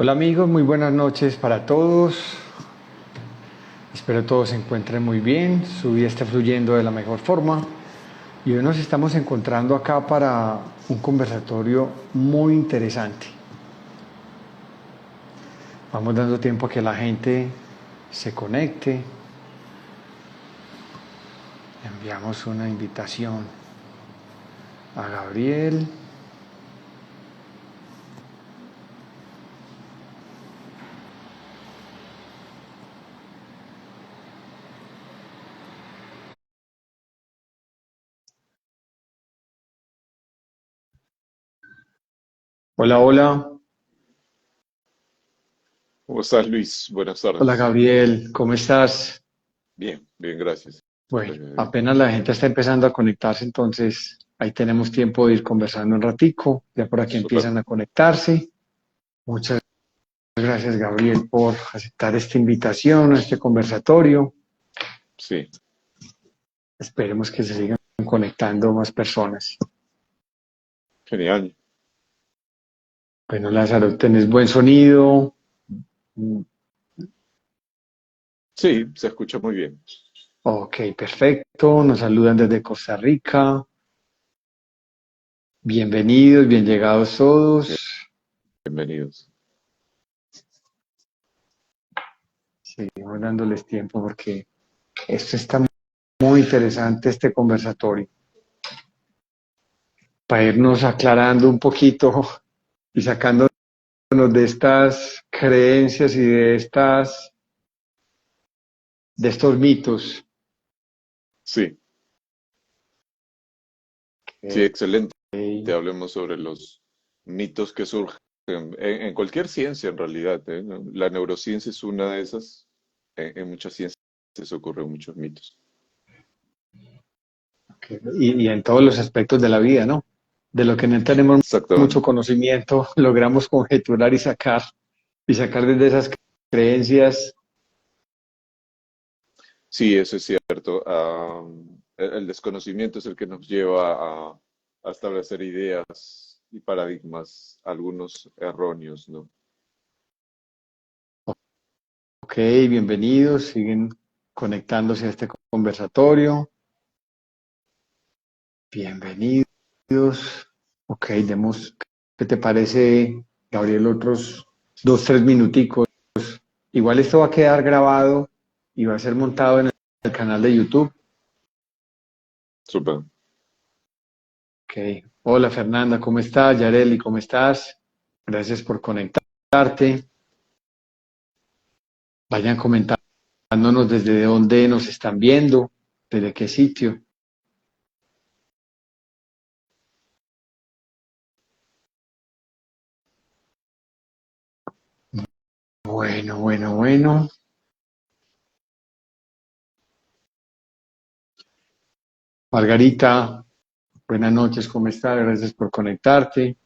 Hola amigos, muy buenas noches para todos. Espero todos se encuentren muy bien, su día esté fluyendo de la mejor forma. Y hoy nos estamos encontrando acá para un conversatorio muy interesante. Vamos dando tiempo a que la gente se conecte. Enviamos una invitación a Gabriel. Hola, hola. ¿Cómo estás, Luis? Buenas Hola tardes. Gabriel, ¿cómo estás? Bien, bien, gracias. Bueno, Eh, apenas la gente está empezando a conectarse, entonces ahí tenemos tiempo de ir conversando un ratico. Ya por aquí Súper. empiezan a conectarse. Muchas gracias, Gabriel, por aceptar esta invitación a este conversatorio. Sí, Esperemos que se sigan conectando más personas. genial. Bueno, Lázaro, tenés buen sonido. Sí, se escucha muy bien. Ok, perfecto. Nos saludan desde Costa Rica. Bienvenidos, bien llegados todos. Bienvenidos. Seguimos dándoles tiempo porque esto está muy interesante, este conversatorio, para irnos aclarando un poquito y sacándonos de estas creencias y de estos mitos. Sí, sí, Ok, excelente. Te hablemos sobre los mitos que surgen en cualquier ciencia, en realidad. ¿No? La neurociencia es una de esas. En muchas ciencias ocurren muchos mitos. y en todos los aspectos de la vida, ¿no? De lo que no tenemos mucho Exactamente. conocimiento, logramos conjeturar y sacar desde esas creencias. Sí, eso es cierto. El desconocimiento es el que nos lleva a establecer ideas y paradigmas, algunos erróneos, ¿no? Ok, bienvenidos, siguen conectándose a este conversatorio. Bienvenidos. Ok, demos, ¿qué te parece, Gabriel? Otros 2, 3 minuticos. Igual esto va a quedar grabado y va a ser montado en el canal de YouTube. Súper. Ok. Hola Fernanda, ¿cómo estás? Yareli, ¿cómo estás? Gracias por conectarte. Vayan comentándonos desde dónde nos están viendo, desde qué sitio. Bueno, bueno, bueno. Margarita, buenas noches, ¿cómo estás? Gracias por conectarte.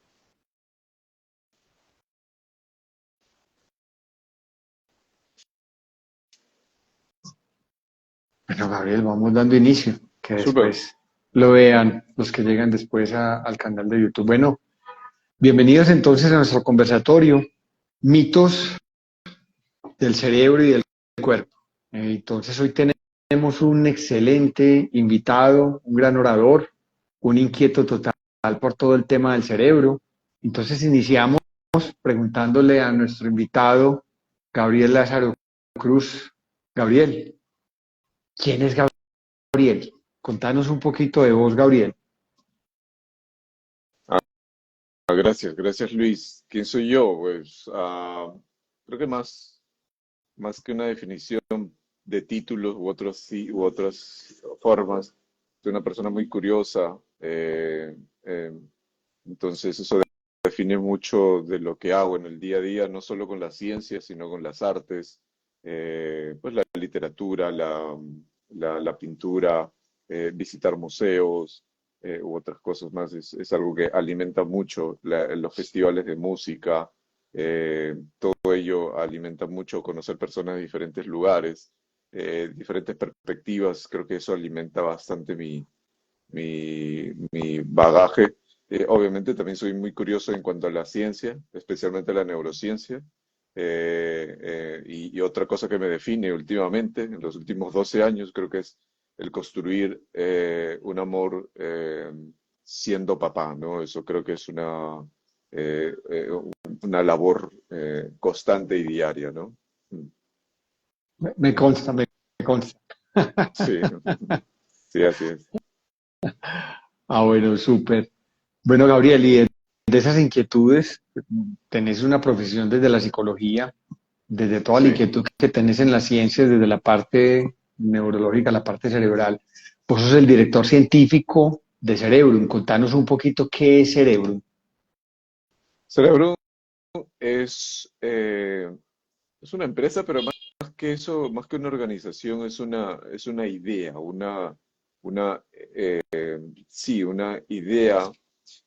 Bueno, Gabriel, vamos dando inicio, que Súper. después lo vean los que llegan después al canal de YouTube. Bueno, bienvenidos entonces a nuestro conversatorio, mitos del cerebro y del cuerpo. Entonces hoy tenemos un excelente invitado, un gran orador, un inquieto total por todo el tema del cerebro. Entonces iniciamos preguntándole a nuestro invitado, Gabriel Lázaro Cruz. Gabriel, ¿quién es Gabriel? Contanos un poquito de vos, Gabriel. Gracias, gracias Luis. ¿Quién soy yo? Pues creo que más que una definición de títulos u otros sí, u otras formas, soy una persona muy curiosa. Entonces eso define mucho de lo que hago en el día a día, no solo con la ciencia, sino con las artes, pues la literatura, la pintura, visitar museos u otras cosas más. Es algo que alimenta mucho los festivales de música, todo ello alimenta mucho conocer personas de diferentes lugares, diferentes perspectivas. Creo que eso alimenta bastante mi bagaje. Obviamente también soy muy curioso en cuanto a la ciencia, especialmente la neurociencia. Y otra cosa que me define últimamente, en los últimos 12 años, creo que es el construir un amor siendo papá, ¿no? Eso creo que es eh, eh, una labor constante y diaria, ¿no? Mm. Me consta, me consta. Sí, sí, así es. Ah, bueno, súper. Bueno, Gabriel, y de esas inquietudes, tenés una profesión desde la psicología, desde toda la Sí. inquietud que tenés en las ciencias, desde la parte neurológica, la parte cerebral. Vos sos el director científico de Cerebrum. Contanos un poquito qué es Cerebrum. Cerebro es es una empresa, pero más que eso, más que una organización, es una idea, sí, una idea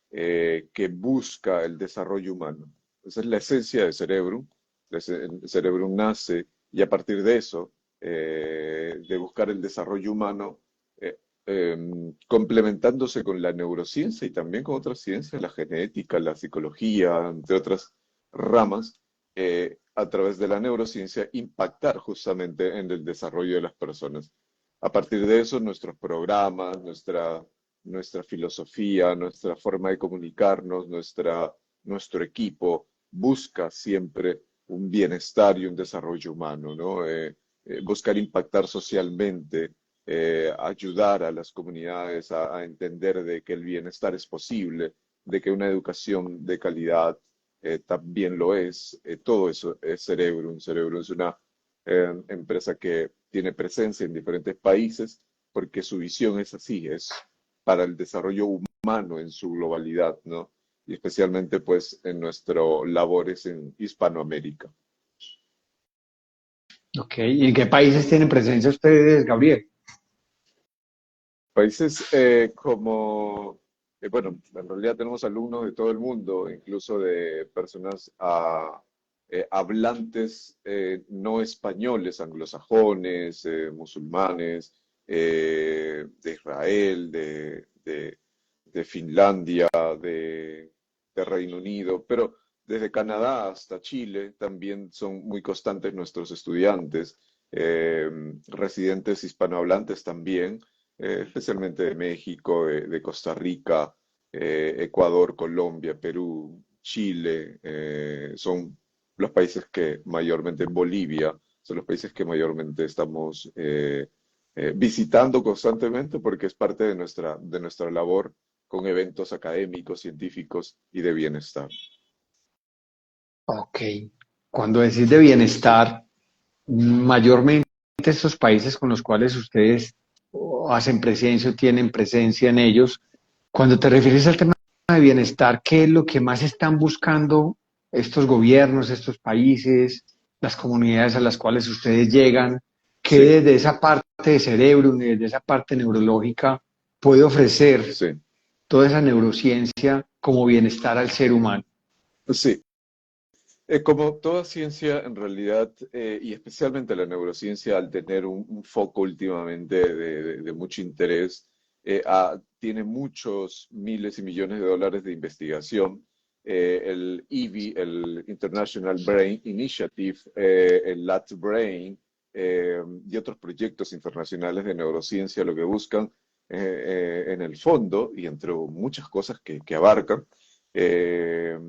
que busca el desarrollo humano. Esa es la esencia de Cerebrum. El Cerebrum nace y a partir de eso, de buscar el desarrollo humano, eh, complementándose con la neurociencia y también con otras ciencias, la genética, la psicología, entre otras ramas, a través de la neurociencia, impactar justamente en el desarrollo de las personas. A partir de eso, nuestros programas, nuestra filosofía, nuestra forma de comunicarnos, nuestro equipo busca siempre un bienestar y un desarrollo humano, ¿no? Buscar impactar socialmente, ayudar a las comunidades a entender de que el bienestar es posible, de que una educación de calidad también lo es. Todo eso es Cerebrum. Cerebrum es una empresa que tiene presencia en diferentes países porque su visión es así, es para el desarrollo humano en su globalidad, ¿no? Y especialmente pues en nuestras labores en Hispanoamérica. Ok, ¿y en qué países tienen presencia ustedes, Gabriel? Países bueno, en realidad tenemos alumnos de todo el mundo, incluso de personas hablantes no españoles, anglosajones, musulmanes, de Israel, de Finlandia, de Reino Unido, pero desde Canadá hasta Chile también son muy constantes nuestros estudiantes, residentes hispanohablantes también, especialmente de México, de Costa Rica, Ecuador, Colombia, Perú, Chile, son los países que mayormente, Bolivia, son los países que mayormente estamos visitando constantemente porque es parte de nuestra labor con eventos académicos, científicos y de bienestar. Ok, cuando decís de bienestar, mayormente estos países con los cuales ustedes hacen presencia o tienen presencia en ellos, cuando te refieres al tema de bienestar, ¿qué es lo que más están buscando estos gobiernos, estos países, las comunidades a las cuales ustedes llegan? ¿Qué Sí, desde esa parte de cerebro, desde esa parte neurológica, puede ofrecer sí, toda esa neurociencia como bienestar al ser humano? sí. Como toda ciencia, en realidad, y especialmente la neurociencia, al tener un foco últimamente de mucho interés, tiene muchos miles y millones de dólares de investigación. El IBI, el International Brain Initiative, el LatBrain y otros proyectos internacionales de neurociencia, lo que buscan en el fondo, y entre muchas cosas que abarcan, eh,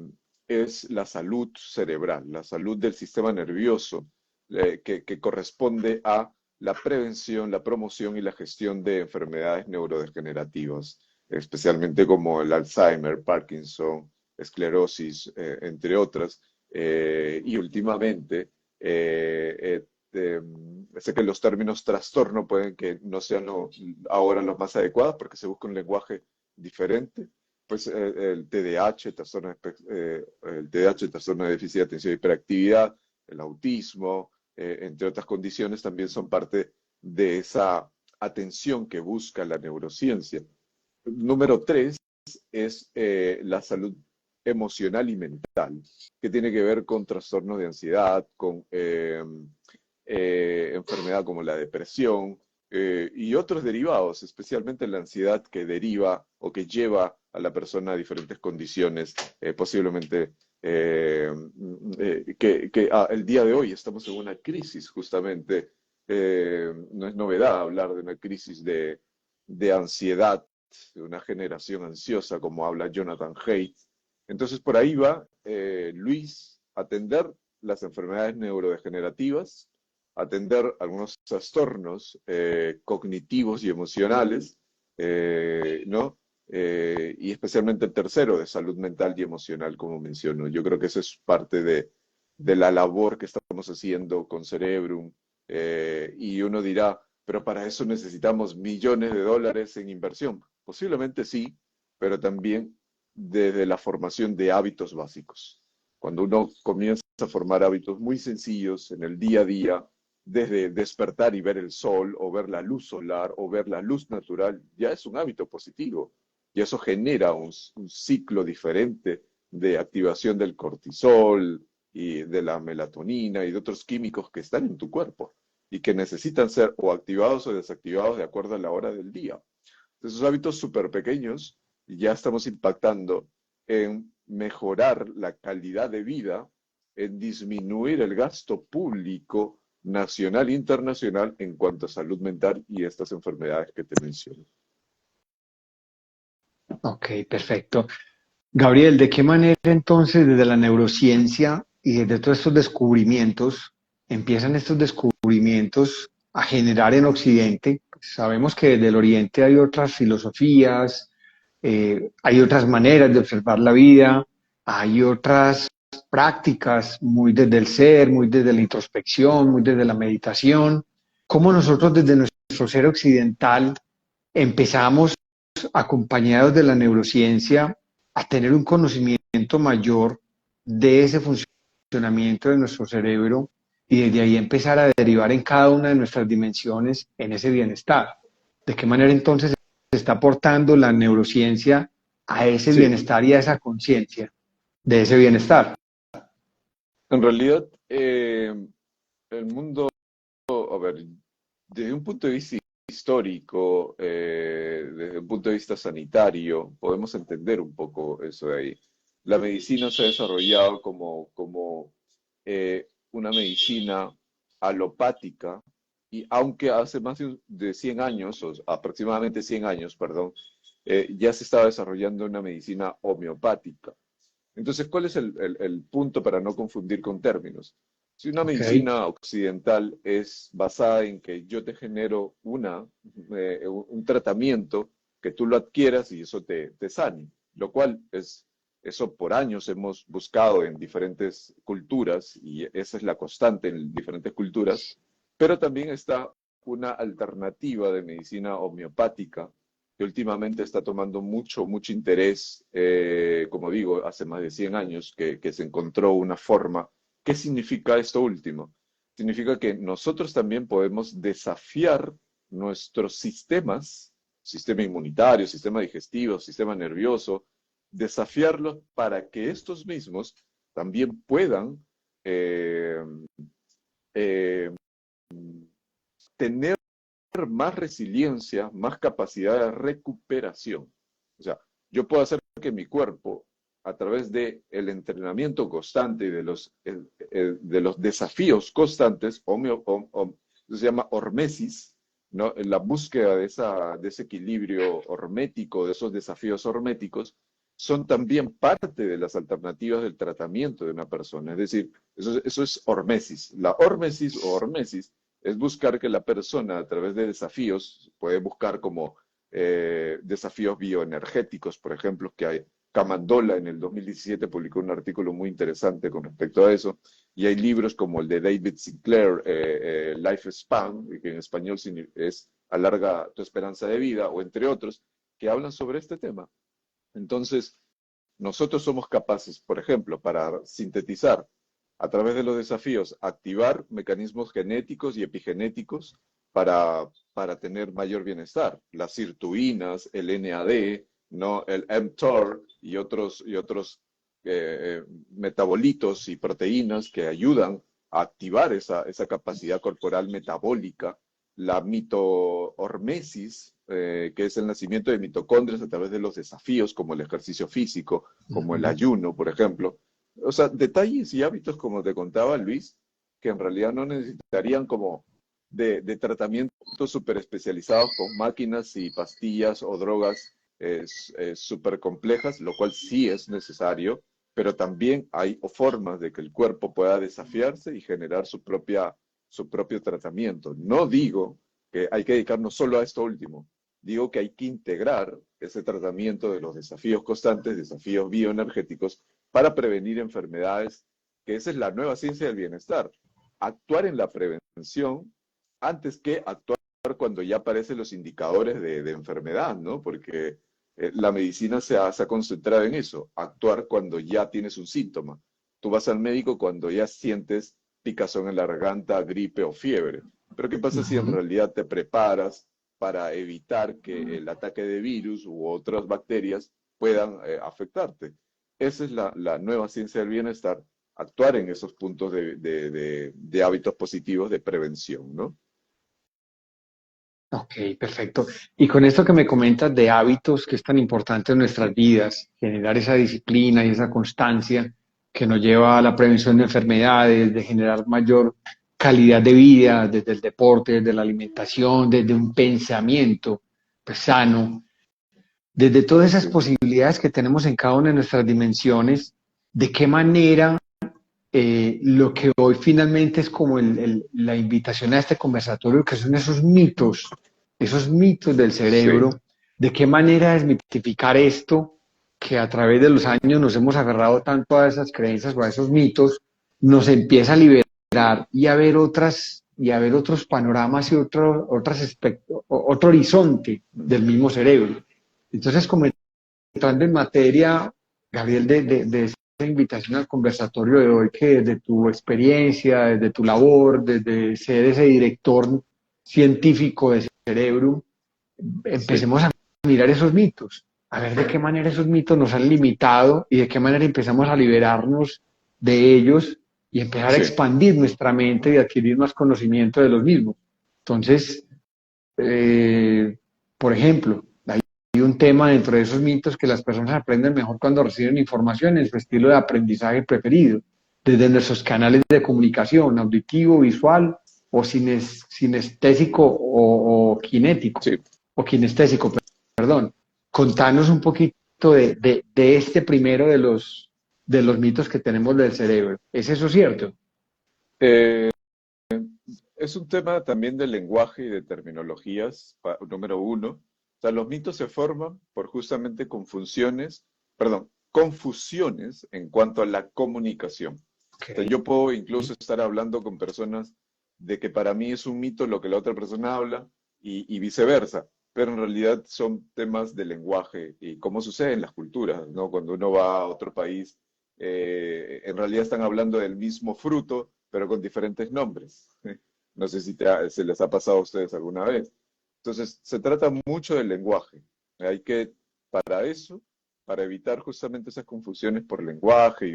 es la salud cerebral, la salud del sistema nervioso, que corresponde a la prevención, la promoción y la gestión de enfermedades neurodegenerativas, especialmente como el Alzheimer, Parkinson, esclerosis, entre otras. Y últimamente, sé que los términos trastorno pueden que no sean ahora los más adecuados porque se busca un lenguaje diferente, pues el TDAH, el TDAH, trastorno de déficit de atención y hiperactividad, el autismo, entre otras condiciones, también son parte de esa atención que busca la neurociencia. Número tres es la salud emocional y mental, que tiene que ver con trastornos de ansiedad, con enfermedad como la depresión, y otros derivados, especialmente la ansiedad que deriva o que lleva a la persona a diferentes condiciones, posiblemente el día de hoy estamos en una crisis justamente. No es novedad hablar de una crisis de ansiedad, de una generación ansiosa, como habla Jonathan Haidt. Entonces, por ahí va, Luis, atender las enfermedades neurodegenerativas, atender algunos trastornos cognitivos y emocionales, ¿no? Y especialmente el tercero, de salud mental y emocional, como menciono. Yo creo que eso es parte de la labor que estamos haciendo con Cerebrum. Y uno dirá, pero para eso necesitamos millones de dólares en inversión. Posiblemente sí, pero también desde la formación de hábitos básicos. Cuando uno comienza a formar hábitos muy sencillos en el día a día, desde despertar y ver el sol, o ver la luz solar, o ver la luz natural, ya es un hábito positivo. Y eso genera un ciclo diferente de activación del cortisol y de la melatonina y de otros químicos que están en tu cuerpo y que necesitan ser o activados o desactivados de acuerdo a la hora del día. Esos hábitos súper pequeños ya estamos impactando en mejorar la calidad de vida, en disminuir el gasto público nacional e internacional en cuanto a salud mental y estas enfermedades que te menciono. Ok, perfecto. Gabriel, ¿de qué manera entonces desde la neurociencia y desde todos estos descubrimientos empiezan estos descubrimientos a generar en Occidente? Sabemos que desde el Oriente hay otras filosofías, hay otras maneras de observar la vida, hay otras prácticas muy desde el ser, muy desde la introspección, muy desde la meditación. ¿Cómo nosotros desde nuestro ser occidental empezamos, acompañados de la neurociencia, a tener un conocimiento mayor de ese funcionamiento de nuestro cerebro y desde ahí empezar a derivar en cada una de nuestras dimensiones en ese bienestar? ¿De qué manera entonces se está aportando la neurociencia a ese Sí, bienestar y a esa conciencia de ese bienestar? en realidad, el mundo, a ver, desde un punto de vista histórico, desde un punto de vista sanitario, podemos entender un poco eso de ahí. La medicina se ha desarrollado como una medicina alopática, y aunque hace más de 100 años, o aproximadamente 100 años, perdón, ya se estaba desarrollando una medicina homeopática. Entonces, ¿cuál es el punto para no confundir con términos? Si una Ok, medicina occidental es basada en que yo te genero un tratamiento, que tú lo adquieras y eso te sane, lo cual eso por años hemos buscado en diferentes culturas y esa es la constante en diferentes culturas, pero también está una alternativa de medicina homeopática que últimamente está tomando mucho interés, como digo, hace más de 100 años que se encontró una forma. ¿Qué significa esto último? Significa que nosotros también podemos desafiar nuestros sistemas, sistema inmunitario, sistema digestivo, sistema nervioso, desafiarlos para que estos mismos también puedan eh, eh, tener más resiliencia, más capacidad de recuperación. O sea, yo puedo hacer que mi cuerpo, a través del entrenamiento constante y de los desafíos constantes, se llama hormesis, ¿no? La búsqueda de ese equilibrio hormético, de esos desafíos horméticos, son también parte de las alternativas del tratamiento de una persona. Es decir, eso es hormesis. La hormesis o hormesis es buscar que la persona a través de desafíos, puede buscar como desafíos bioenergéticos, por ejemplo, que hay. Camandola en el 2017 publicó un artículo muy interesante con respecto a eso, y hay libros como el de David Sinclair, Life Span, que en español es Alarga tu esperanza de vida, o entre otros, que hablan sobre este tema. Entonces, nosotros somos capaces, por ejemplo, para sintetizar a través de los desafíos, activar mecanismos genéticos y epigenéticos para tener mayor bienestar. Las sirtuinas, el NAD, ¿no? El mTOR y otros metabolitos y proteínas que ayudan a activar esa capacidad corporal metabólica, la mitohormesis, que es el nacimiento de mitocondrias a través de los desafíos, como el ejercicio físico, como el ujú, ayuno, por ejemplo. O sea, detalles y hábitos, como te contaba Luis, que en realidad no necesitarían como de tratamientos súper especializados con máquinas y pastillas o drogas súper complejas, lo cual sí es necesario, pero también hay formas de que el cuerpo pueda desafiarse y generar su propio tratamiento. No digo que hay que dedicarnos solo a esto último, digo que hay que integrar ese tratamiento de los desafíos constantes, desafíos bioenergéticos, para prevenir enfermedades, que esa es la nueva ciencia del bienestar. Actuar en la prevención antes que actuar cuando ya aparecen los indicadores de enfermedad, ¿no? Porque la medicina se ha concentrado en eso, actuar cuando ya tienes un síntoma. Tú vas al médico cuando ya sientes picazón en la garganta, gripe o fiebre. Pero ¿qué pasa si en Ujú. realidad te preparas para evitar que el ataque de virus u otras bacterias puedan afectarte? Esa es la nueva ciencia del bienestar, actuar en esos puntos de hábitos positivos de prevención, ¿no? Ok, perfecto. Y con esto que me comentas de hábitos que es tan importante en nuestras vidas, generar esa disciplina y esa constancia que nos lleva a la prevención de enfermedades, de generar mayor calidad de vida desde el deporte, desde la alimentación, desde un pensamiento pues, sano, desde todas esas Sí, posibilidades que tenemos en cada una de nuestras dimensiones, ¿de qué manera lo que hoy finalmente es como la invitación a este conversatorio, que son esos mitos del sí, cerebro, de qué manera desmitificar esto, que a través de los años nos hemos agarrado tanto a esas creencias o a esos mitos, nos empieza a liberar y a ver otros panoramas y otro horizonte del mismo cerebro. Entonces, como entrando en materia, Gabriel, de esa invitación al conversatorio de hoy, que desde tu experiencia, desde tu labor, desde ser ese director científico de cerebro, sí, empecemos a mirar esos mitos, a ver de qué manera esos mitos nos han limitado y de qué manera empezamos a liberarnos de ellos y empezar a sí. expandir nuestra mente y adquirir más conocimiento de los mismos. Entonces, eh, por ejemplo, hay un tema dentro de esos mitos que las personas aprenden mejor cuando reciben información en su estilo de aprendizaje preferido, desde nuestros canales de comunicación, auditivo, visual o sinestésico o kinético, Sí. o kinestésico, perdón. Contanos un poquito de este primero de los mitos que tenemos del cerebro. ¿Es eso cierto? Eh, es un tema también de lenguaje y de terminologías, número uno. O sea, los mitos se forman por justamente confusiones en cuanto a la comunicación. O sea, Ok. yo puedo incluso estar hablando con personas de que para mí es un mito lo que la otra persona habla y viceversa, pero en realidad son temas de lenguaje y cómo sucede en las culturas, ¿no? Cuando uno va a otro país, en realidad están hablando del mismo fruto, pero con diferentes nombres. No sé si se les ha pasado a ustedes alguna vez. Entonces, se trata mucho del lenguaje. Hay que, para eso, para evitar justamente esas confusiones por lenguaje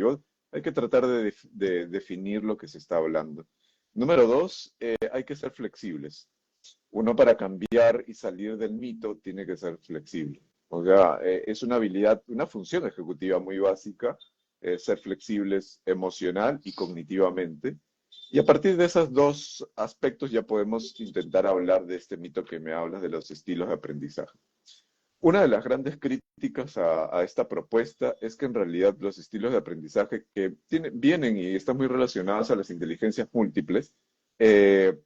hay que tratar de definir lo que se está hablando. Número dos, hay que ser flexibles. Uno para cambiar y salir del mito tiene que ser flexible. O sea, es una habilidad, una función ejecutiva muy básica, ser flexibles emocional y cognitivamente. Y a partir de esos dos aspectos ya podemos intentar hablar de este mito que me hablas de los estilos de aprendizaje. Una de las grandes críticas a esta propuesta es que en realidad los estilos de aprendizaje vienen y están muy relacionados a las inteligencias múltiples, eh,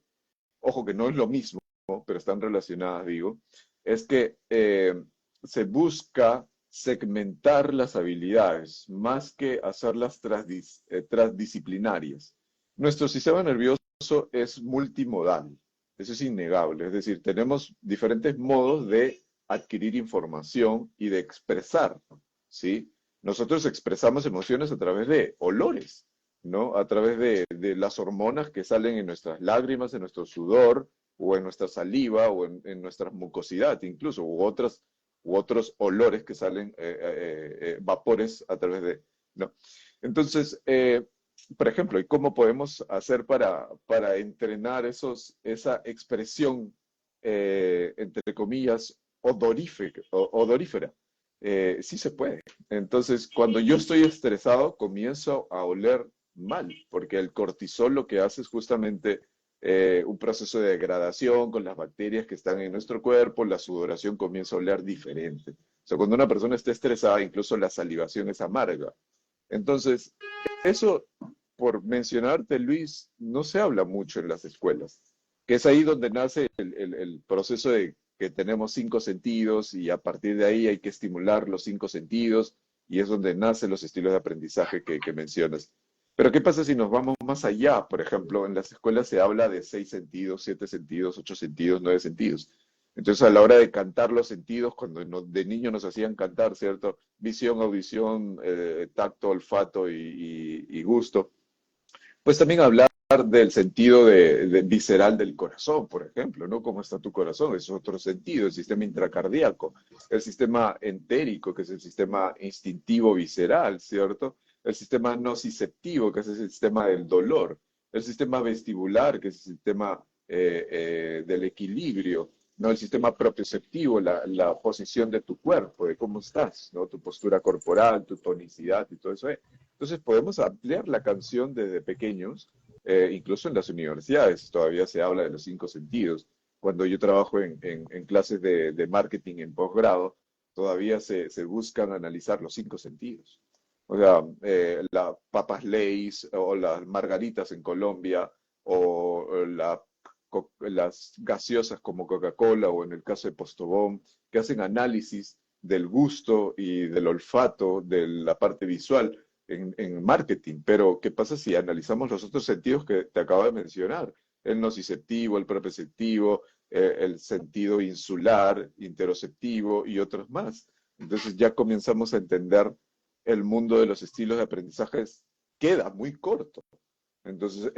ojo que no es lo mismo, pero están relacionadas, digo, es que se busca segmentar las habilidades más que hacerlas transdisciplinarias. Nuestro sistema nervioso es multimodal, eso es innegable, es decir, tenemos diferentes modos de adquirir información y de expresar, ¿sí? Nosotros expresamos emociones a través de olores, ¿no? A través de las hormonas que salen en nuestras lágrimas, en nuestro sudor, o en nuestra saliva, o en nuestra mucosidad incluso, u otros olores que salen, vapores a través de, ¿no? Entonces, por ejemplo, ¿y cómo podemos hacer para entrenar esa expresión, entre comillas, odorífera? Sí se puede. Entonces, cuando yo estoy estresado, comienzo a oler mal, porque el cortisol lo que hace es justamente un proceso de degradación con las bacterias que están en nuestro cuerpo, la sudoración comienza a oler diferente. O sea, cuando una persona está estresada, incluso la salivación es amarga. Entonces, eso, por mencionarte, Luis, no se habla mucho en las escuelas, que es ahí donde nace el proceso de que tenemos cinco sentidos y a partir de ahí hay que estimular los cinco sentidos y es donde nacen los estilos de aprendizaje que mencionas. Pero ¿qué pasa si nos vamos más allá? Por ejemplo, en las escuelas se habla de seis sentidos, siete sentidos, ocho sentidos, nueve sentidos. Entonces, a la hora de cantar los sentidos, cuando de niño nos hacían cantar, ¿cierto? Visión, audición, tacto, olfato y gusto. Pues también hablar del sentido visceral del corazón, por ejemplo, ¿no? ¿Cómo está tu corazón? Es otro sentido, el sistema intracardíaco, el sistema entérico, que es el sistema instintivo visceral, ¿cierto? El sistema nociceptivo, que es el sistema del dolor, el sistema vestibular, que es el sistema del equilibrio, ¿no? El sistema propioceptivo, la posición de tu cuerpo, de cómo estás, ¿no? Tu postura corporal, tu tonicidad y todo eso. Entonces podemos ampliar la canción desde pequeños, incluso en las universidades todavía se habla de los cinco sentidos. Cuando yo trabajo en clases de marketing en posgrado, todavía se buscan analizar los cinco sentidos. O sea, las papas Lay's o las margaritas en Colombia o las gaseosas como Coca-Cola o en el caso de Postobón, que hacen análisis del gusto y del olfato, de la parte visual en marketing. Pero, ¿qué pasa si analizamos los otros sentidos que te acabo de mencionar? El nociceptivo, el proprioceptivo, el sentido insular, interoceptivo y otros más. Entonces ya comenzamos a entender el mundo de los estilos de aprendizaje queda muy corto. Entonces,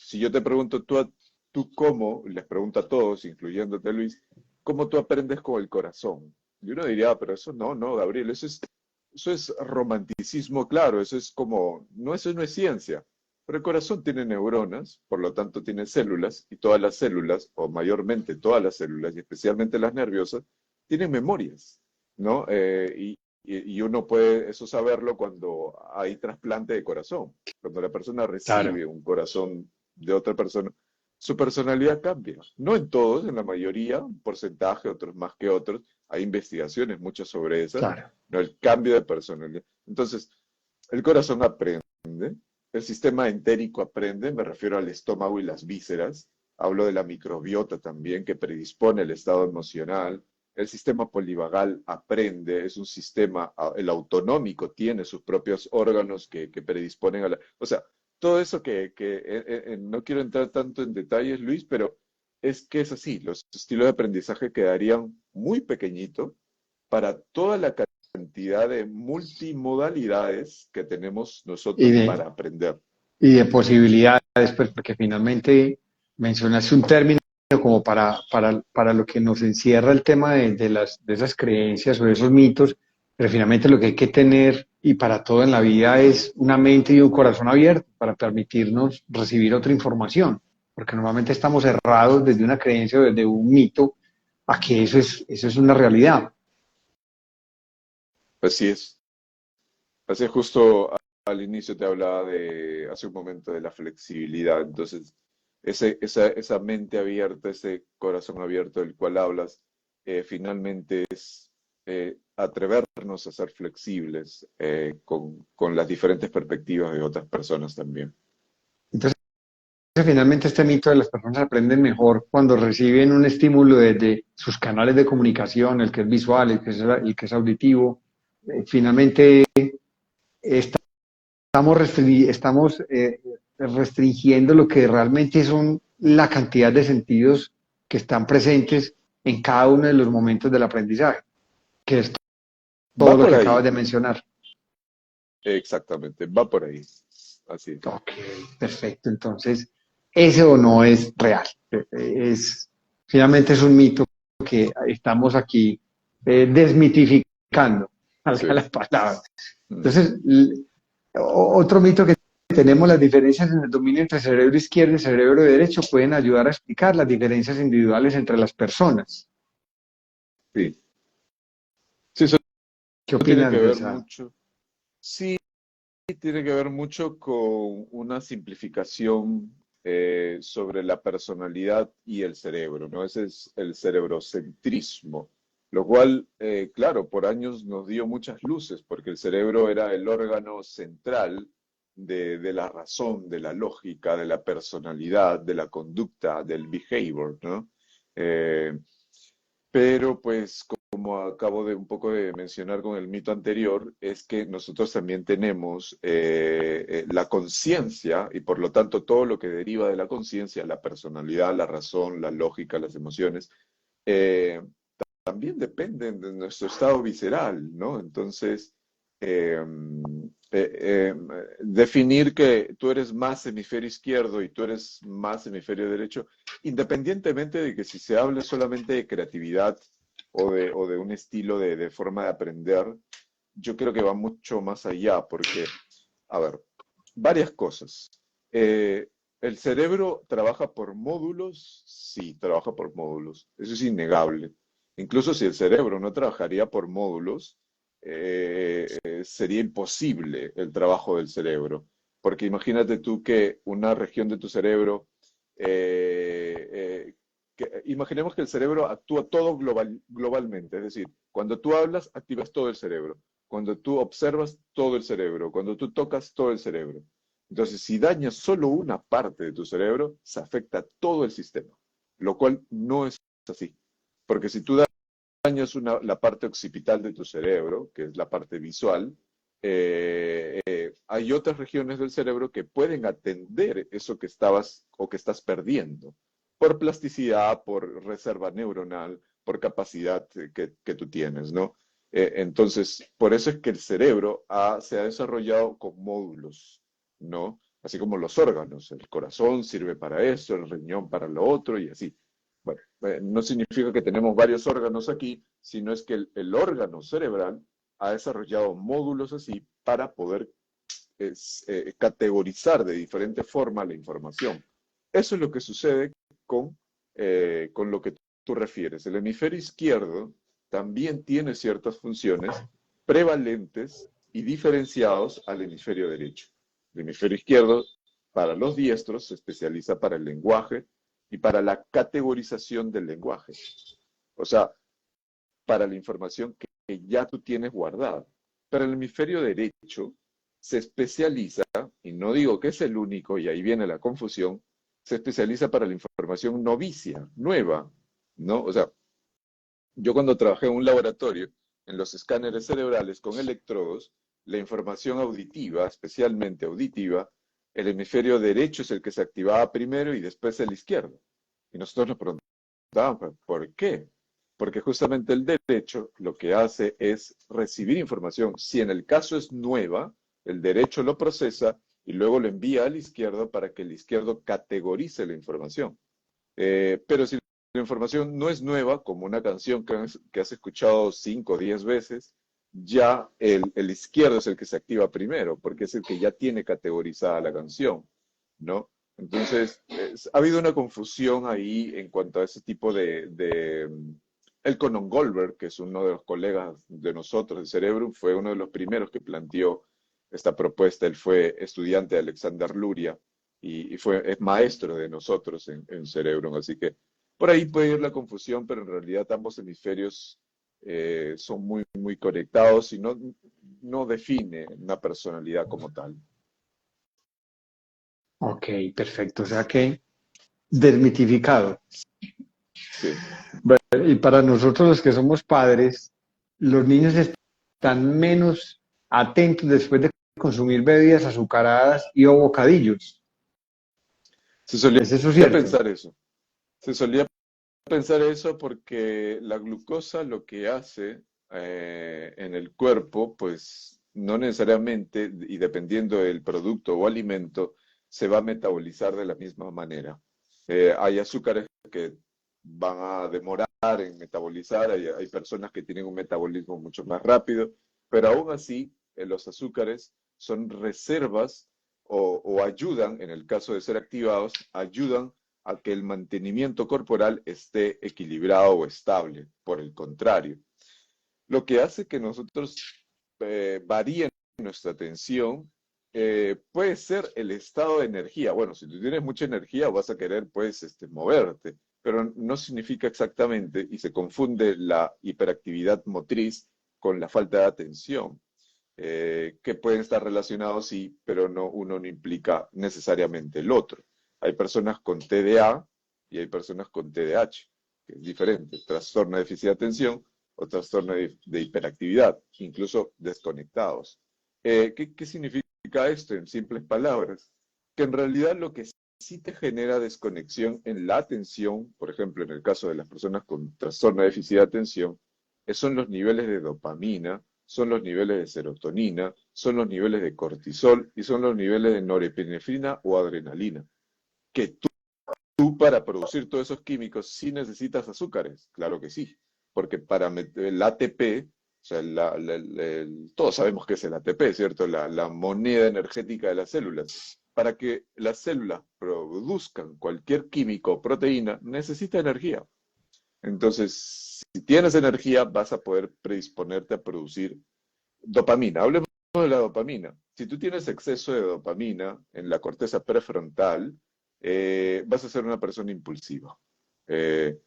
si yo te pregunto, tú cómo, les pregunto a todos, incluyéndote Luis, ¿cómo tú aprendes con el corazón? Y uno diría, "Ah, pero eso no, Gabriel, eso es romanticismo, claro, eso es como, no, eso no es ciencia. Pero el corazón tiene neuronas, por lo tanto tiene células, y todas las células, o mayormente todas las células, y especialmente las nerviosas, tienen memorias, ¿no? Y uno puede eso saberlo cuando hay trasplante de corazón. Cuando la persona Claro. recibe un corazón de otra persona, su personalidad cambia. No en todos, en la mayoría, un porcentaje, otros más que otros. Hay investigaciones muchas sobre esas, Claro. ¿no? El cambio de personalidad. Entonces, el corazón aprende, el sistema entérico aprende, me refiero al estómago y las vísceras. Hablo de la microbiota también, que predispone el estado emocional. El sistema polivagal aprende, es un sistema, el autonómico tiene sus propios órganos que predisponen a la... O sea, todo eso no quiero entrar tanto en detalles, Luis, pero es que es así, los estilos de aprendizaje quedarían muy pequeñitos para toda la cantidad de multimodalidades que tenemos Y nosotros de, para aprender. y de posibilidades, pues, porque finalmente mencionaste un término como para lo que nos encierra el tema de esas creencias o de esos mitos, pero finalmente lo que hay que tener y para todo en la vida es una mente y un corazón abierto para permitirnos recibir otra información, porque normalmente estamos cerrados desde una creencia o desde un mito a que eso es una realidad. Así es. Así es, justo al inicio te hablaba hace un momento de la flexibilidad. Entonces, esa mente abierta, ese corazón abierto del cual hablas, finalmente es atrevernos a ser flexibles con las diferentes perspectivas de otras personas también. Entonces, finalmente este mito de las personas aprenden mejor cuando reciben un estímulo desde sus canales de comunicación, el que es visual, el que es auditivo. Finalmente estamos restringiendo lo que realmente son la cantidad de sentidos que están presentes en cada uno de los momentos del aprendizaje, que es todo Va lo por que acabas ahí, de mencionar. exactamente, va por ahí. Así es. Ok, perfecto. Entonces, ese o no es real. Finalmente es un mito que estamos aquí desmitificando, Así valga la es. palabra. Mm. Entonces, otro mito que tenemos, las diferencias en el dominio entre cerebro izquierdo y cerebro derecho pueden ayudar a explicar las diferencias individuales entre las personas. Sí. ¿Qué tiene que opinan de ver esa? mucho, sí, tiene que ver mucho con una simplificación sobre la personalidad y el cerebro, ¿no? Ese es el cerebrocentrismo, lo cual, claro, por años nos dio muchas luces, porque el cerebro era el órgano central de la razón, de la lógica, de la personalidad, de la conducta, del behavior, ¿no? Eh, pero pues como acabo de un poco de mencionar con el mito anterior, es que nosotros también tenemos la conciencia y por lo tanto todo lo que deriva de la conciencia, la personalidad, la razón, la lógica, las emociones, eh, también dependen de nuestro estado visceral, ¿no? Entonces, eh, definir que tú eres más hemisferio izquierdo y tú eres más hemisferio derecho, independientemente de que si se hable solamente de creatividad o de un estilo de forma de aprender, yo creo que va mucho más allá, porque, a ver, varias cosas. Eh, ¿El cerebro trabaja por módulos? Sí, trabaja por módulos. Eso es innegable. Incluso si el cerebro no trabajaría por módulos, sería imposible el trabajo del cerebro. Porque imagínate tú que una región de tu cerebro, eh, eh, imaginemos que el cerebro actúa todo globalmente, es decir, cuando tú hablas, activas todo el cerebro. Cuando tú observas, todo el cerebro. Cuando tú tocas, todo el cerebro. Entonces, si dañas solo una parte de tu cerebro, se afecta a todo el sistema, lo cual no es así. Porque si tú dañas la parte occipital de tu cerebro, que es la parte visual, hay otras regiones del cerebro que pueden atender eso que estabas o que estás perdiendo, por plasticidad, por reserva neuronal, por capacidad que tú tienes, ¿no? Entonces, por eso es que el cerebro se ha desarrollado con módulos, ¿no? Así como los órganos, el corazón sirve para eso, el riñón para lo otro y así. Bueno, no significa que tenemos varios órganos aquí, sino es que el órgano cerebral ha desarrollado módulos así para poder categorizar de diferente forma la información. Eso es lo que sucede con lo que tú refieres. El hemisferio izquierdo también tiene ciertas funciones prevalentes y diferenciados al hemisferio derecho. El hemisferio izquierdo, para los diestros, se especializa para el lenguaje y para la categorización del lenguaje. O sea, para la información que ya tú tienes guardada. Pero el hemisferio derecho se especializa, y no digo que es el único, y ahí viene la confusión, se especializa para la información novicia, nueva, ¿no? O sea, yo cuando trabajé en un laboratorio, en los escáneres cerebrales con electrodos, la información auditiva, especialmente auditiva, el hemisferio derecho es el que se activaba primero y después el izquierdo. Y nosotros nos preguntábamos, ¿por qué? Porque justamente el derecho lo que hace es recibir información. Si en el caso es nueva, el derecho lo procesa y luego lo envía al izquierdo para que el izquierdo categorice la información. Pero si la información no es nueva, como una canción que has escuchado 5 o 10 veces, ya el izquierdo es el que se activa primero, porque es el que ya tiene categorizada la canción, ¿no? Entonces, ha habido una confusión ahí en cuanto a ese tipo el Conan Goldberg, que es uno de los colegas de nosotros de Cerebrum, fue uno de los primeros que planteó esta propuesta. Él fue estudiante de Alexander Luria y es maestro de nosotros en Cerebrum. Así que por ahí puede ir la confusión, pero en realidad ambos hemisferios son muy conectados y no define una personalidad como tal. Ok, perfecto. O sea que desmitificado. Sí. Bueno, y para nosotros los que somos padres, los niños están menos atentos después de consumir bebidas azucaradas y o bocadillos. Se solía ¿Es eso cierto? pensar eso. Se solía pensar eso porque la glucosa lo que hace en el cuerpo, pues no necesariamente, y dependiendo del producto o alimento, se va a metabolizar de la misma manera. Hay azúcares que van a demorar en metabolizar, hay personas que tienen un metabolismo mucho más rápido, pero aún así los azúcares son reservas o ayudan, en el caso de ser activados, ayudan a que el mantenimiento corporal esté equilibrado o estable, por el contrario. Lo que hace que nosotros varíe nuestra atención puede ser el estado de energía. Bueno, si tú tienes mucha energía vas a querer pues moverte, pero no significa exactamente y se confunde la hiperactividad motriz con la falta de atención, que pueden estar relacionados sí, pero no, uno no implica necesariamente el otro. Hay personas con TDA y hay personas con TDAH, que es diferente, trastorno de déficit de atención o trastorno de hiperactividad, incluso desconectados. ¿Qué significa esto en simples palabras? Que en realidad lo que sí te genera desconexión en la atención, por ejemplo, en el caso de las personas con trastorno de déficit de atención, son los niveles de dopamina, son los niveles de serotonina, son los niveles de cortisol y son los niveles de norepinefrina o adrenalina. Que tú para producir todos esos químicos sí necesitas azúcares, claro que sí, porque para el ATP, o sea, todos sabemos que es el ATP, ¿cierto? La moneda energética de las células. Para que las células produzcan cualquier químico o proteína, necesita energía. Entonces, si tienes energía, vas a poder predisponerte a producir dopamina. Hablemos de la dopamina. Si tú tienes exceso de dopamina en la corteza prefrontal, vas a ser una persona impulsiva. Eh,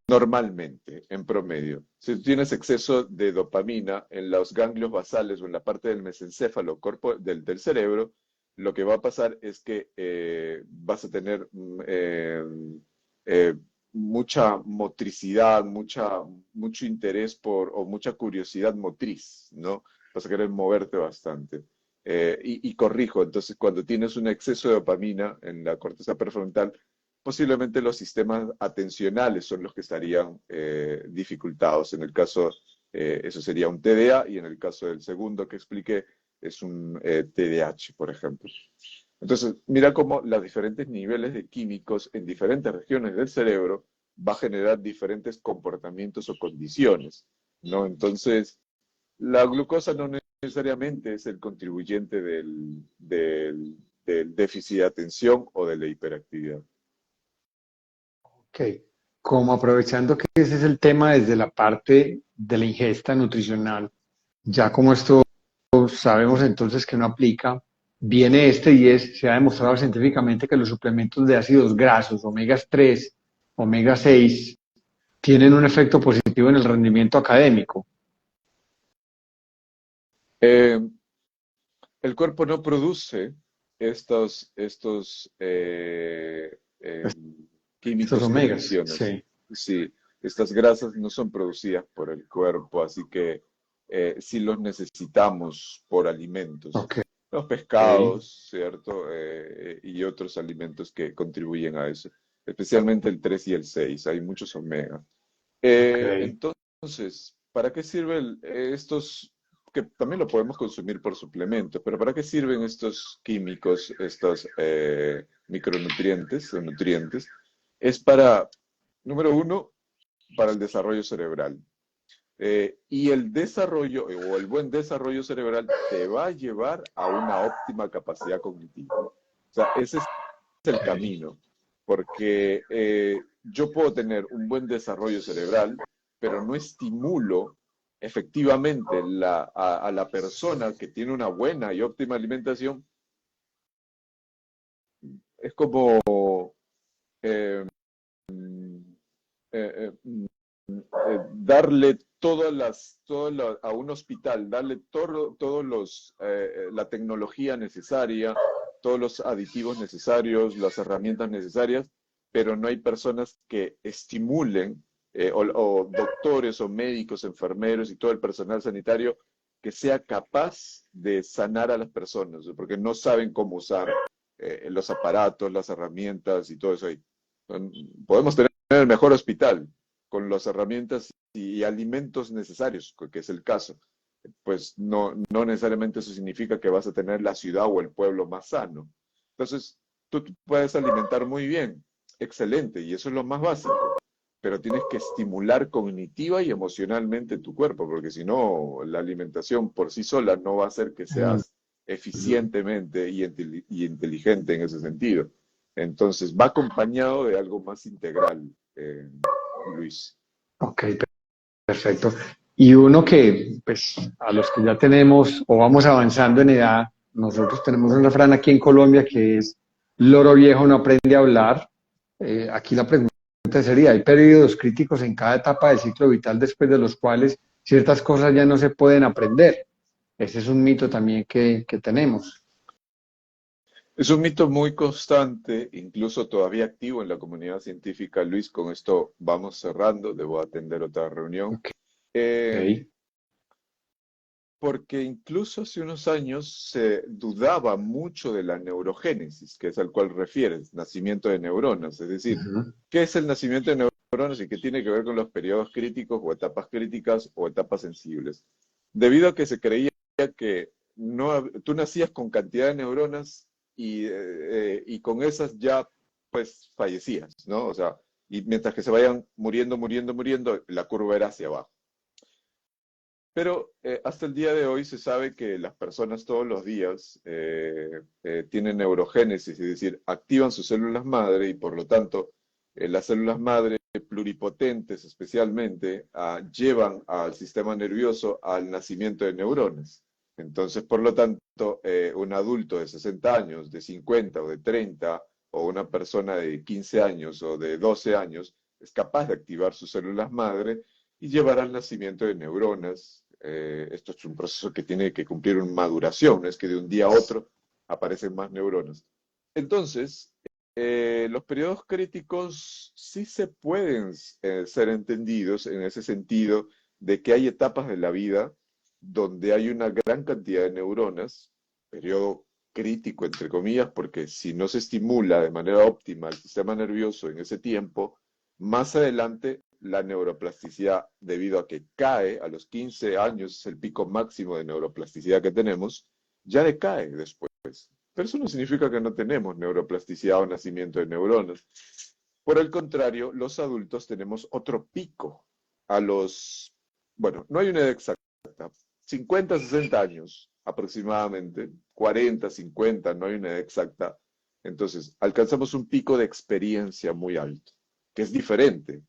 Normalmente, en promedio. Si tú tienes exceso de dopamina en los ganglios basales o en la parte del mesencéfalo del cerebro, lo que va a pasar es que vas a tener eh, mucha motricidad, mucho interés o mucha curiosidad motriz, ¿no? Vas a querer moverte bastante. Y corrijo, entonces cuando tienes un exceso de dopamina en la corteza prefrontal, posiblemente los sistemas atencionales son los que estarían dificultados. En el caso, eso sería un TDA, y en el caso del segundo que expliqué, es un TDAH, por ejemplo. Entonces, mira cómo los diferentes niveles de químicos en diferentes regiones del cerebro va a generar diferentes comportamientos o condiciones, ¿no? Entonces, la glucosa no necesariamente es el contribuyente del déficit de atención o de la hiperactividad. Ok. Como aprovechando que ese es el tema desde la parte de la ingesta nutricional, ya como esto sabemos entonces que no aplica, viene este y se ha demostrado científicamente que los suplementos de ácidos grasos, omegas 3, omega 6, tienen un efecto positivo en el rendimiento académico. Eh, el cuerpo no produce estos Estos químicos que omegas, mencionas. sí. Sí, estas grasas no son producidas por el cuerpo, así que sí los necesitamos por alimentos. Ok. Los pescados, ¿cierto? Y otros alimentos que contribuyen a eso, especialmente el 3 y el 6. Hay muchos omegas. Ok. Entonces, ¿para qué sirven estos, que también lo podemos consumir por suplementos, pero ¿para qué sirven estos químicos, estos micronutrientes o nutrientes? Es para, número uno, para el desarrollo cerebral. Y el desarrollo o el buen desarrollo cerebral te va a llevar a una óptima capacidad cognitiva. O sea, ese es el camino, porque yo puedo tener un buen desarrollo cerebral, pero no estimulo efectivamente a la persona que tiene una buena y óptima alimentación. Es como eh, eh, eh, darle a un hospital, darle todos la tecnología necesaria, todos los aditivos necesarios, las herramientas necesarias, pero no hay personas que estimulen, o doctores o médicos, enfermeros y todo el personal sanitario que sea capaz de sanar a las personas, porque no saben cómo usar los aparatos, las herramientas y todo eso ahí. Podemos tener el mejor hospital, con las herramientas y alimentos necesarios, que es el caso. Pues no necesariamente eso significa que vas a tener la ciudad o el pueblo más sano. Entonces, tú te puedes alimentar muy bien, excelente, y eso es lo más básico, pero tienes que estimular cognitiva y emocionalmente tu cuerpo, porque si no, la alimentación por sí sola no va a hacer que Mm, seas eficientemente y inteligente en ese sentido. Entonces, va acompañado de algo más integral, Luis. ok, perfecto. Y uno que, pues, a los que ya tenemos o vamos avanzando en edad, nosotros tenemos un refrán aquí en Colombia que es, loro viejo no aprende a hablar. Aquí la pregunta sería, ¿hay periodos críticos en cada etapa del ciclo vital después de los cuales ciertas cosas ya no se pueden aprender? Ese es un mito también que tenemos. Es un mito muy constante, incluso todavía activo en la comunidad científica. Luis, con esto vamos cerrando, debo atender otra reunión. Ok. Eh, Porque incluso hace unos años se dudaba mucho de la neurogénesis, que es al cual refieres, nacimiento de neuronas. Es decir, Ujú. ¿qué es el nacimiento de neuronas y qué tiene que ver con los periodos críticos o etapas críticas o etapas sensibles? Debido a que se creía que tú nacías con cantidad de neuronas y con esas ya pues fallecías, ¿no? O sea, y mientras que se vayan muriendo, la curva era hacia abajo. Pero hasta el día de hoy se sabe que las personas todos los días tienen neurogénesis, es decir, activan sus células madre y por lo tanto las células madre pluripotentes especialmente llevan al sistema nervioso al nacimiento de neuronas. Entonces, por lo tanto, un adulto de 60 años, de 50 o de 30, o una persona de 15 años o de 12 años, es capaz de activar sus células madre y llevar al nacimiento de neuronas. Esto es un proceso que tiene que cumplir una maduración, no es que de un día a otro aparecen más neuronas. Entonces, los periodos críticos sí se pueden ser entendidos en ese sentido de que hay etapas de la vida donde hay una gran cantidad de neuronas, periodo crítico entre comillas, porque si no se estimula de manera óptima el sistema nervioso en ese tiempo, más adelante la neuroplasticidad, debido a que cae a los 15 años, es el pico máximo de neuroplasticidad que tenemos, ya decae después. Pero eso no significa que no tenemos neuroplasticidad o nacimiento de neuronas. Por el contrario, los adultos tenemos otro pico a los, bueno, no hay una edad exacta, 50, 60 años aproximadamente, 40, 50, no hay una edad exacta. Entonces, alcanzamos un pico de experiencia muy alto, que es diferente.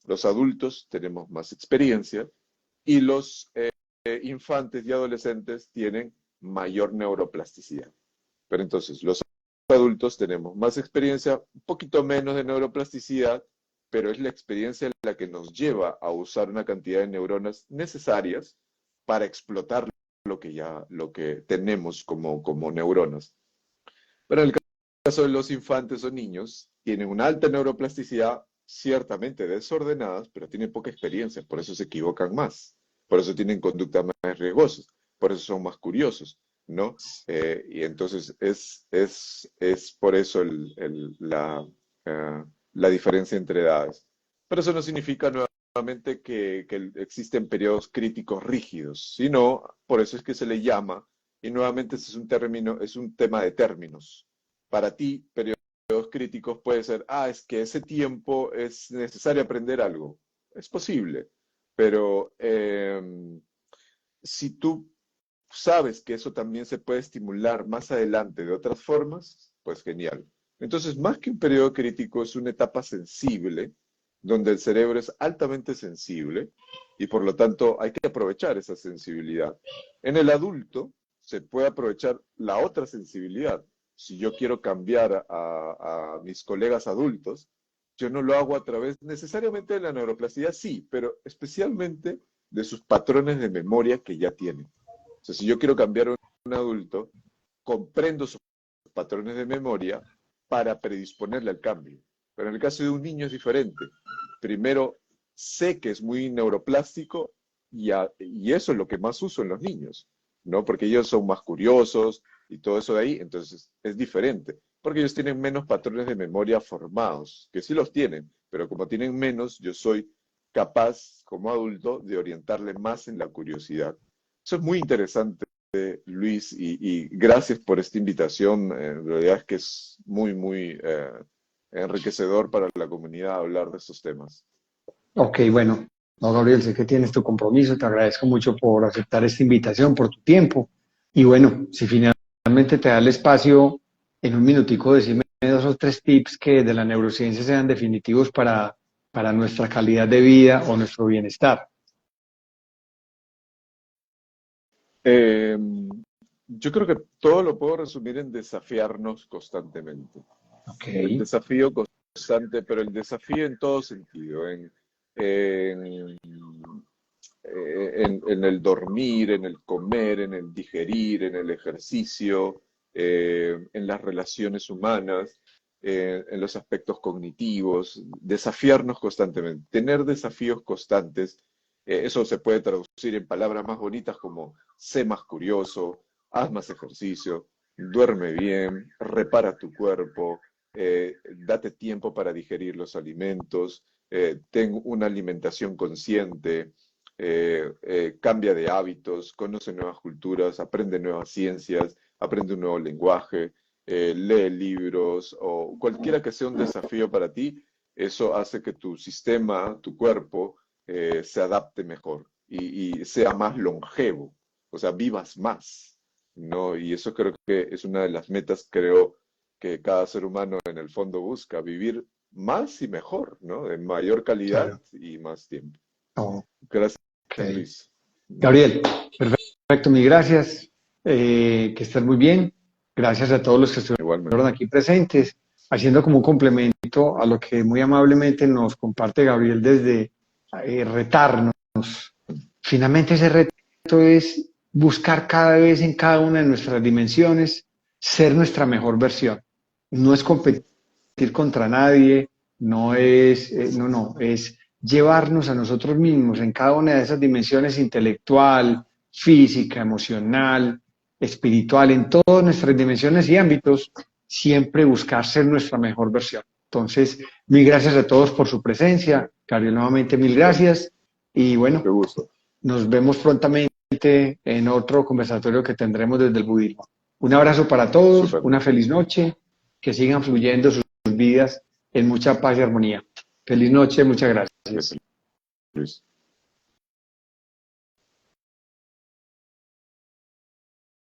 Los adultos tenemos más experiencia y los infantes y adolescentes tienen mayor neuroplasticidad. Pero entonces, los adultos tenemos más experiencia, un poquito menos de neuroplasticidad, pero es la experiencia la que nos lleva a usar una cantidad de neuronas necesarias para explotar lo que tenemos como neuronas. Pero en el caso de los infantes o niños, tienen una alta neuroplasticidad, ciertamente desordenadas, pero tienen poca experiencia, por eso se equivocan más, por eso tienen conductas más riesgosas, por eso son más curiosos, ¿no? Y entonces es por eso la diferencia entre edades. Pero eso no significa nuevamente que existen periodos críticos rígidos, sino por eso es que se le llama, y nuevamente ese es un término, es un tema de términos. Para ti, periodos críticos puede ser, es que ese tiempo es necesario aprender algo. Es posible, pero si tú sabes que eso también se puede estimular más adelante de otras formas, pues genial. Entonces, más que un periodo crítico, es una etapa sensible, donde el cerebro es altamente sensible y por lo tanto hay que aprovechar esa sensibilidad. En el adulto se puede aprovechar la otra sensibilidad. Si yo quiero cambiar a mis colegas adultos, yo no lo hago a través necesariamente de la neuroplasticidad, sí, pero especialmente de sus patrones de memoria que ya tienen. O sea, si yo quiero cambiar a un adulto, comprendo sus patrones de memoria para predisponerle al cambio. Pero en el caso de un niño es diferente. Primero, sé que es muy neuroplástico y eso es lo que más uso en los niños, ¿no? Porque ellos son más curiosos y todo eso de ahí, entonces es diferente. Porque ellos tienen menos patrones de memoria formados, que sí los tienen, pero como tienen menos, yo soy capaz, como adulto, de orientarle más en la curiosidad. Eso es muy interesante, Luis, y gracias por esta invitación. En realidad es que es muy enriquecedor para la comunidad hablar de estos temas. Ok, bueno, no, Gabriel, sé que tienes tu compromiso, te agradezco mucho por aceptar esta invitación, por tu tiempo. Y bueno, si finalmente te da el espacio, en un minutico decirme dos o tres tips que de la neurociencia sean definitivos para nuestra calidad de vida o nuestro bienestar. Eh, yo creo que todo lo puedo resumir en desafiarnos constantemente. Ok, El desafío constante, pero el desafío en todo sentido, en, en el dormir, en el comer, en el digerir, en el ejercicio, en las relaciones humanas, en los aspectos cognitivos, desafiarnos constantemente, tener desafíos constantes. Eso se puede traducir en palabras más bonitas como sé más curioso, haz más ejercicio, duerme bien, repara tu cuerpo, date tiempo para digerir los alimentos, ten una alimentación consciente, cambia de hábitos, conoce nuevas culturas, aprende nuevas ciencias, aprende un nuevo lenguaje, lee libros o cualquiera que sea un desafío para ti, eso hace que tu sistema, tu cuerpo, se adapte mejor y sea más longevo, o sea, vivas más, ¿no? Y eso creo que es una de las metas, creo, que cada ser humano en el fondo busca, vivir más y mejor, ¿no? De mayor calidad claro. y más tiempo. Oh, Gracias, ok. Luis. Gabriel, perfecto, mil gracias. Que estés muy bien. Gracias a todos los que estuvieron Igualmente. aquí presentes, haciendo como un complemento a lo que muy amablemente nos comparte Gabriel desde retarnos. Finalmente ese reto es buscar cada vez en cada una de nuestras dimensiones ser nuestra mejor versión. No es competir contra nadie, es llevarnos a nosotros mismos en cada una de esas dimensiones intelectual, física, emocional, espiritual, en todas nuestras dimensiones y ámbitos, siempre buscar ser nuestra mejor versión. Entonces, mil gracias a todos por su presencia. Gabriel, nuevamente mil Bueno, gracias. Y qué bueno, gusto. nos vemos prontamente en otro conversatorio que tendremos desde el budismo. Un abrazo para todos, Súper. una feliz noche, que sigan fluyendo sus vidas en mucha paz y armonía. Feliz noche, muchas Gracias, gracias. Luis.